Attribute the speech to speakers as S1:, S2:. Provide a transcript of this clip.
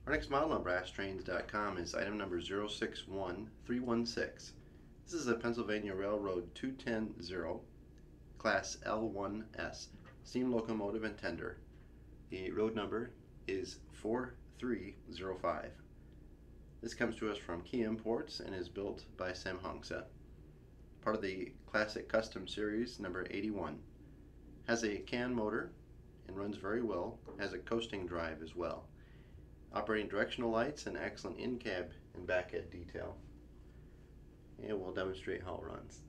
S1: Our next model on BrassTrains.com is item number 061316. This is a Pennsylvania Railroad 210-0 Class L1S steam locomotive and tender. The road number is 4305. This comes to us from Key Imports and is built by Samhongsa. Part of the Classic Custom Series number 81. Has a can motor and runs very well. Has a coasting drive as well. Operating directional lights and excellent in-cab and back-end detail. And we'll demonstrate how it runs.